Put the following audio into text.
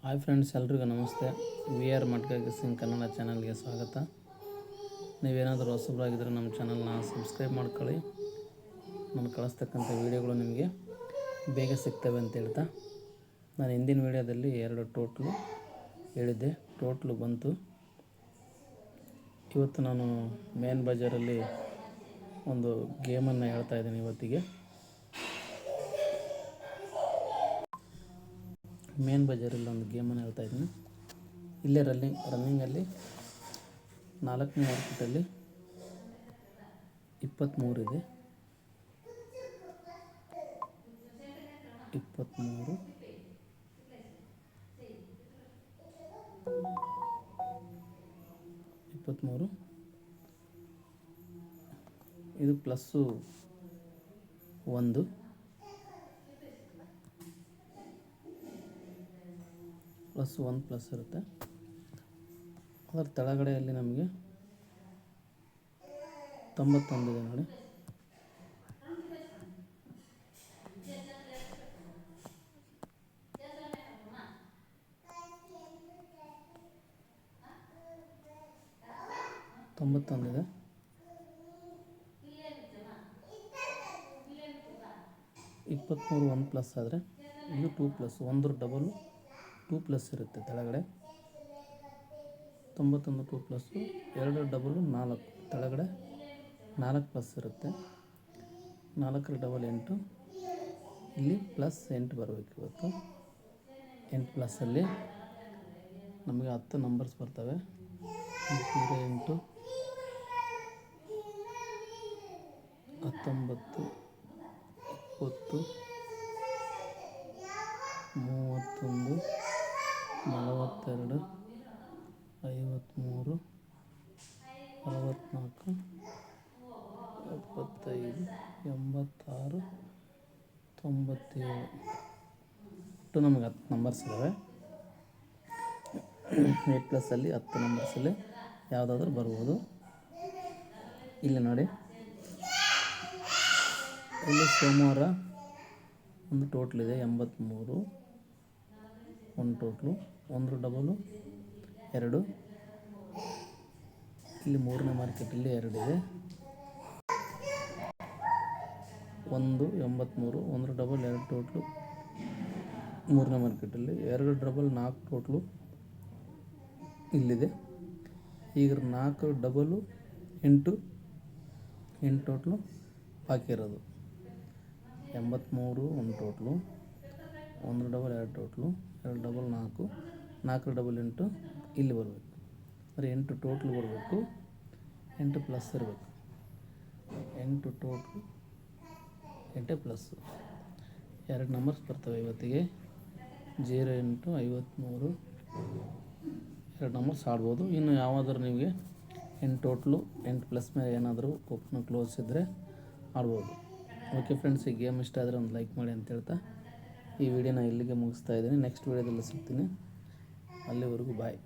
Hi friends, ಎಲ್ರಿಗೂ ನಮಸ್ತೆ. We are ಮಟ್ಕ Singh Kannada ಚಾನಲ್ಗೆ ಸ್ವಾಗತ. ನೀವೇನಾದರೂ ಹೊಸಬರಾಗಿದ್ದರೆ ನಮ್ಮ ಚಾನಲ್ನ ಸಬ್ಸ್ಕ್ರೈಬ್ ಮಾಡ್ಕೊಳ್ಳಿ. ನಾನು ಕಳಿಸ್ತಕ್ಕಂಥ ವೀಡಿಯೋಗಳು ನಿಮಗೆ ಬೇಗ ಸಿಗ್ತವೆ ಅಂತ ಹೇಳ್ತಾ, ನಾನು ಹಿಂದಿನ ವೀಡಿಯೋದಲ್ಲಿ 2 ಟೋಟ್ಲು ಹೇಳಿದ್ದೆ. ಟೋಟ್ಲು ಬಂತು. ಇವತ್ತು ನಾನು ಮೇನ್ ಬಜಾರಲ್ಲಿ ಒಂದು ಗೇಮನ್ನು ಹೇಳ್ತಾ ಇದ್ದೀನಿ. ಇವತ್ತಿಗೆ ಮೇನ್ ಬಜಾರಲ್ಲಿ ಒಂದು ಗೇಮನ್ನು ಹೇಳ್ತಾ ಇದ್ದೀನಿ. ಇಲ್ಲೇ ರನ್ನಿಂಗಲ್ಲಿ 4ನೇ ಮಾರ್ಕೆಟಲ್ಲಿ 23 ಇದೆ. 23 ಇದು +1 ಪ್ಲಸ್ ಇರುತ್ತೆ. ಅದರ ತೆಳಗಡೆಯಲ್ಲಿ ನಮಗೆ 91 ಇದೆ ನೋಡಿ. ಇದೆ. 23 1 ಪ್ಲಸ್ ಆದರೆ ಇದು 2+, 1 ಡಬಲ್ 2+ ಇರುತ್ತೆ ತೆಳಗಡೆ. 91 2+, 2 ಡಬಲ್ 4 ತೆಳಗಡೆ 4+ ಇರುತ್ತೆ. 4 ಡಬಲ್ 8, ಇಲ್ಲಿ +8 ಬರಬೇಕು. ಇವತ್ತು 8+ಅಲ್ಲಿ ನಮಗೆ 10 ನಂಬರ್ಸ್ ಬರ್ತವೆ. 08 19 20 31 42 53 64 75 86 97 ಒಟ್ಟು ನಮಗೆ 10 ನಂಬರ್ಸ್ ಇದ್ದಾವೆ. 8+ಅಲ್ಲಿ 10 ನಂಬರ್ಸಲ್ಲಿ ಯಾವುದಾದ್ರೂ ಬರ್ಬೋದು. ಇಲ್ಲಿ ನೋಡಿ, ಇಲ್ಲಿ ಸೋಮವಾರ ಒಂದು ಟೋಟ್ಲಿದೆ 83, ಒಂದು ಟೋಟ್ಲು 1 ಡಬಲು 2. ಇಲ್ಲಿ 3ನೇ ಮಾರ್ಕೆಟಲ್ಲಿ 2 ಇದೆ. 1 83, 1 ಡಬಲ್ 2 ಟೋಟ್ಲು 3ನೇ ಮಾರ್ಕೆಟಲ್ಲಿ. 2 ಡಬಲ್ 4 ಟೋಟ್ಲು ಇಲ್ಲಿದೆ. ಈಗ 4 ಡಬಲು 8 ಟೋಟ್ಲು ಬಾಕಿ ಇರೋದು. 83 1 total, 1 double 2 total, 2 double 4, 4 double 8 ಇಲ್ಲಿ ಬರಬೇಕು. ಅಂದರೆ 8 ಟೋಟ್ಲು ಬರಬೇಕು. 8 ಪ್ಲಸ್ ಇರಬೇಕು. 8 ಟೋಟ್ಲು 8 ಪ್ಲಸ್ 2 ನಂಬರ್ಸ್ ಬರ್ತವೆ ಇವತ್ತಿಗೆ. 08 53 2 ನಂಬರ್ಸ್ ಆಡ್ಬೋದು. ಇನ್ನು ಯಾವುದಾದ್ರೂ ನಿಮಗೆ 8 ಟೋಟ್ಲು 8 ಪ್ಲಸ್ ಮೇಲೆ ಏನಾದರೂ ಓಪನ್ ಕ್ಲೋಸ್ ಇದ್ದರೆ ಆಡ್ಬೋದು. ಓಕೆ ಫ್ರೆಂಡ್ಸ್, ಈ ಗೇಮ್ ಇಷ್ಟ ಆದರೆ ಒಂದು ಲೈಕ್ ಮಾಡಿ ಅಂತ ಹೇಳ್ತಾ ಈ ವಿಡಿಯೋನ ಇಲ್ಲಿಗೆ ಮುಗಿಸ್ತಾ ಇದ್ದೀನಿ. ನೆಕ್ಸ್ಟ್ ವಿಡಿಯೋದಲ್ಲಿ ಸಿಗ್ತೀನಿ. ಅಲ್ಲಿವರೆಗೂ ಬಾಯ್.